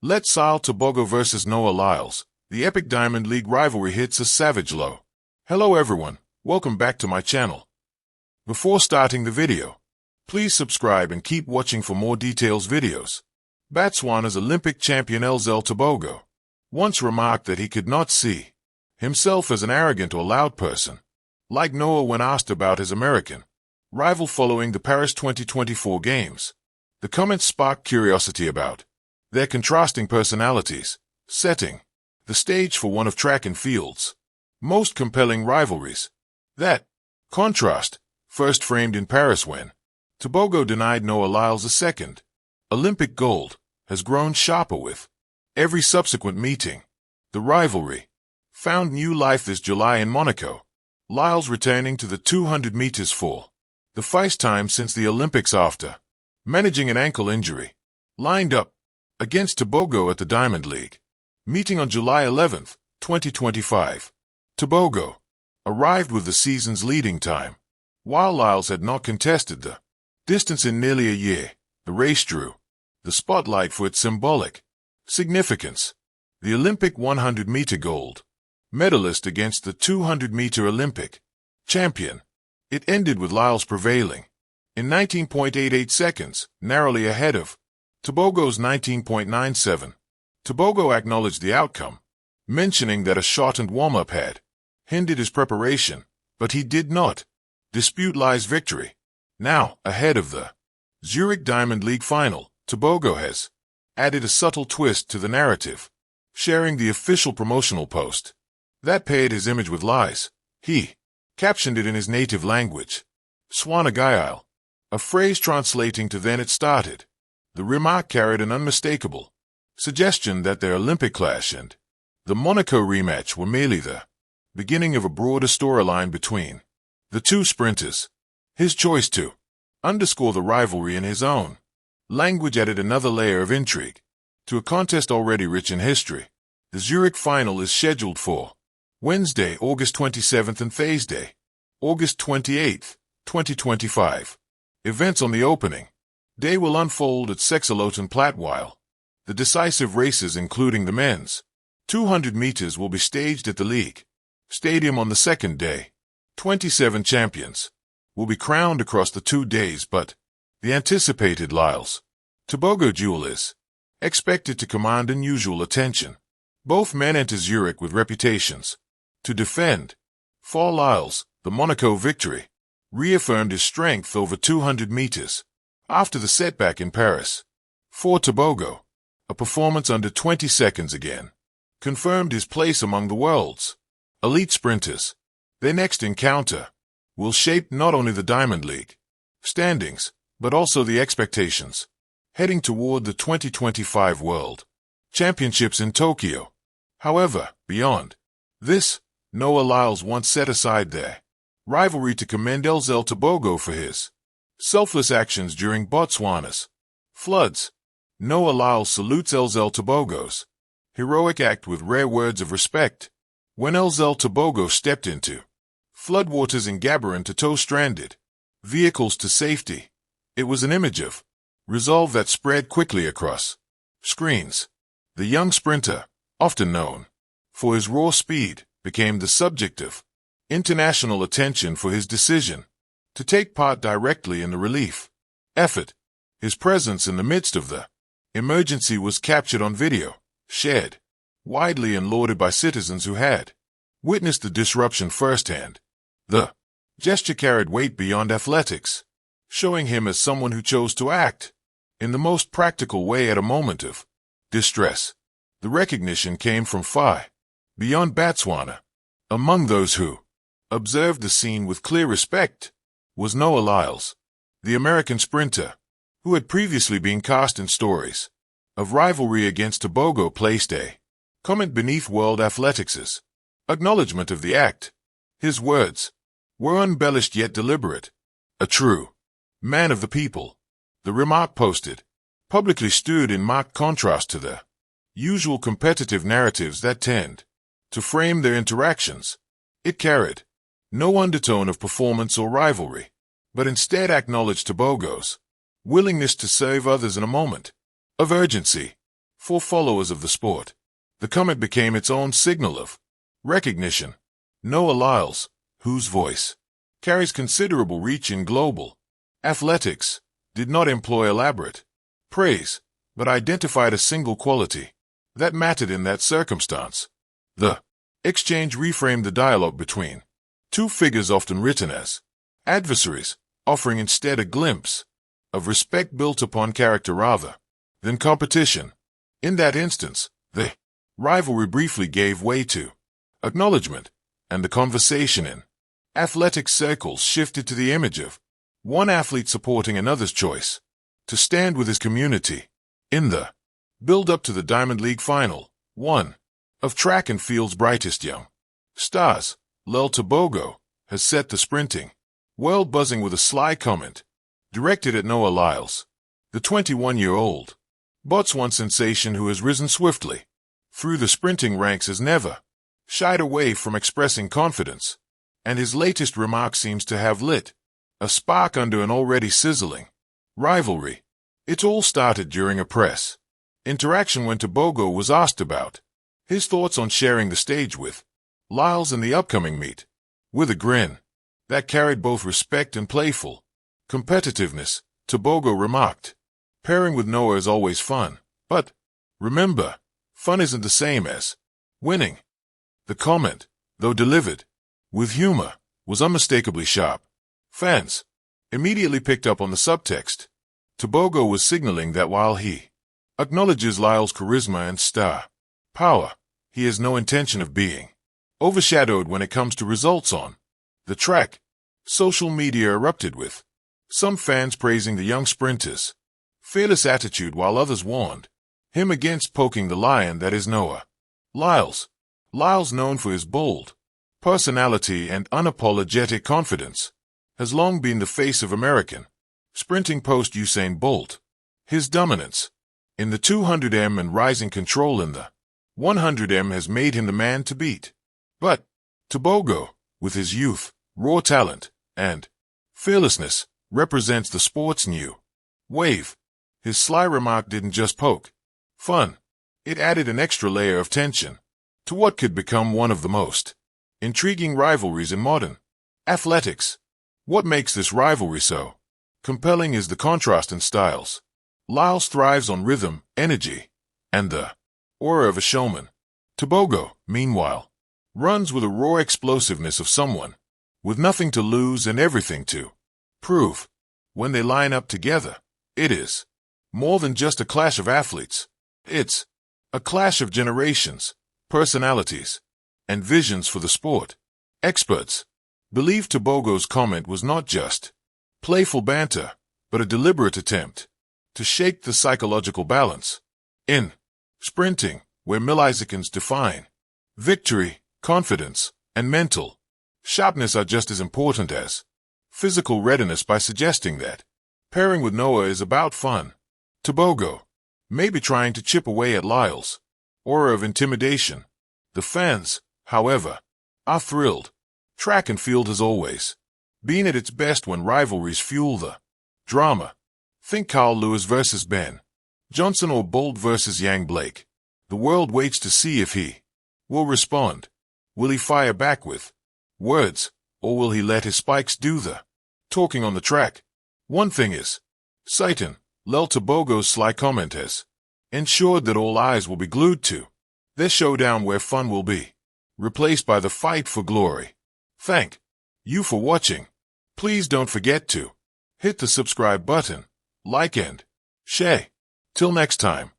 Let Sile Tebogo vs Noah Lyles. The epic Diamond League rivalry hits a savage low. Hello everyone, welcome back to my channel. Before starting the video, please subscribe and keep watching for more details videos. Botswana's Olympic champion Let Sile Tebogo once remarked that he could not see himself as an arrogant or loud person, like Noah when asked about his American rival following the Paris 2024 Games. The comments sparked curiosity about their contrasting personalities, setting the stage for one of track and field's most compelling rivalries. That contrast, first framed in Paris when Tebogo denied Noah Lyles a second Olympic gold, has grown sharper with every subsequent meeting. The rivalry found new life this July in Monaco, Lyles returning to the 200 meters for the first time since the Olympics after managing an ankle injury. Lined up against Tebogo at the Diamond League meeting on July 11, 2025. Tebogo arrived with the season's leading time, while Lyles had not contested the distance in nearly a year. The race drew the spotlight for its symbolic significance. The Olympic 100-meter gold medalist against the 200-meter Olympic champion. It ended with Lyles prevailing in 19.88 seconds, narrowly ahead of Tebogo's 19.97. Tebogo acknowledged the outcome, mentioning that a shortened warm-up had hindered his preparation, but he did not dispute Lyles' victory. Now, ahead of the Zurich Diamond League final, Tebogo has added a subtle twist to the narrative, sharing the official promotional post that paired his image with Lyles. He captioned it in his native language, Swanagayile, a phrase translating to "then it started." The remark carried an unmistakable suggestion that their Olympic clash and the Monaco rematch were merely the beginning of a broader storyline between the two sprinters. His choice to underscore the rivalry in his own language added another layer of intrigue to a contest already rich in history. The Zurich final is scheduled for Wednesday, August 27th and Thursday, August 28th, 2025. Events on the opening day will unfold at Sechsloten-Platt, while the decisive races, including the men's 200 meters, will be staged at the League Stadium on the second day. 27 champions will be crowned across the 2 days, but the anticipated Lyles Tebogo duel is expected to command unusual attention. Both men enter Zurich with reputations to defend. For Lyles, the Monaco victory reaffirmed his strength over 200 meters after the setback in Paris. For Tebogo, a performance under 20 seconds again confirmed his place among the world's elite sprinters. Their next encounter will shape not only the Diamond League standings, but also the expectations heading toward the 2025 World Championships in Tokyo. However, beyond this, Noah Lyles once set aside their rivalry to commend Let Sile Tebogo for his selfless actions during Botswana's floods. Noah Lyles salutes Let Sile Tebogo's heroic act with rare words of respect. When Let Sile Tebogo stepped into floodwaters in Gaborone to tow stranded vehicles to safety, it was an image of resolve that spread quickly across screens. The young sprinter, often known for his raw speed, became the subject of international attention for his decision to take part directly in the relief effort. His presence in the midst of the emergency was captured on video, shared widely and lauded by citizens who had witnessed the disruption firsthand. The gesture carried weight beyond athletics, showing him as someone who chose to act in the most practical way at a moment of distress. The recognition came from far beyond Botswana. Among those who observed the scene with clear respect was Noah Lyles, the American sprinter, who had previously been cast in stories of rivalry against Tebogo, placed a comment beneath World Athletics' acknowledgement of the act. His words were unembellished yet deliberate. A true man of the people. The remark posted publicly stood in marked contrast to the usual competitive narratives that tend to frame their interactions. It carried no undertone of performance or rivalry, but instead acknowledged Tebogo's willingness to serve others in a moment of urgency. for followers of the sport. The comment became its own signal of recognition. Noah Lyles, whose voice carries considerable reach in global athletics, did not employ elaborate praise, but identified a single quality that mattered in that circumstance. The exchange reframed the dialogue between two figures often written as adversaries, offering instead a glimpse of respect built upon character rather than competition. In that instance, the rivalry briefly gave way to acknowledgement, and the conversation in athletic circles shifted to the image of one athlete supporting another's choice to stand with his community. In the build-up to the Diamond League Final, one of track and field's brightest young stars, Let Sile Tebogo, has set the sprinting world buzzing with a sly comment directed at Noah Lyles, the 21-year-old Botswana sensation who has risen swiftly through the sprinting ranks, has never shied away from expressing confidence, and his latest remark seems to have lit a spark under an already sizzling rivalry. It all started during a press interaction when Tebogo was asked about his thoughts on sharing the stage with Lyles in the upcoming meet. With a grin that carried both respect and playful competitiveness, Tebogo remarked, "Pairing with Noah is always fun, but remember, fun isn't the same as winning." The comment, though delivered with humor, was unmistakably sharp. Fans immediately picked up on the subtext. Tebogo was signaling that while he acknowledges Lyles' charisma and star power, he has no intention of being overshadowed when it comes to results on the track. Social media erupted with some fans praising the young sprinter's fearless attitude while others warned him against poking the lion that is Noah Lyles. Lyles, known for his bold personality and unapologetic confidence, has long been the face of American sprinting post-Usain Bolt. His dominance in the 200m and rising control in the 100m has made him the man to beat. But Tebogo, with his youth, raw talent, and fearlessness, represents the sport's new wave. His sly remark didn't just poke fun. It added an extra layer of tension to what could become one of the most intriguing rivalries in modern athletics. What makes this rivalry so compelling is the contrast in styles. Lyles thrives on rhythm, energy, and the aura of a showman. Tebogo, meanwhile, runs with a raw explosiveness of someone with nothing to lose and everything to prove. When they line up together, it is more than just a clash of athletes. It's a clash of generations, personalities, and visions for the sport. Experts believe Tebogo's comment was not just playful banter, but a deliberate attempt to shake the psychological balance. In sprinting, where milliseconds define victory, confidence, and mental sharpness are just as important as physical readiness, by suggesting that pairing with Noah is about fun. Tebogo may be trying to chip away at Lyles' aura of intimidation. The fans, however, are thrilled. Track and field has always been at its best when rivalries fuel the drama. Think Carl Lewis versus Ben Johnson or Bolt versus Yang Blake. The world waits to see if he will respond. Will he fire back with words, or will he let his spikes do the talking on the track? One thing is certain: Let Sile Tebogo's sly comment has ensured that all eyes will be glued to this showdown, where fun will be replaced by the fight for glory. Thank you for watching. Please don't forget to hit the subscribe button, like and share. Till next time.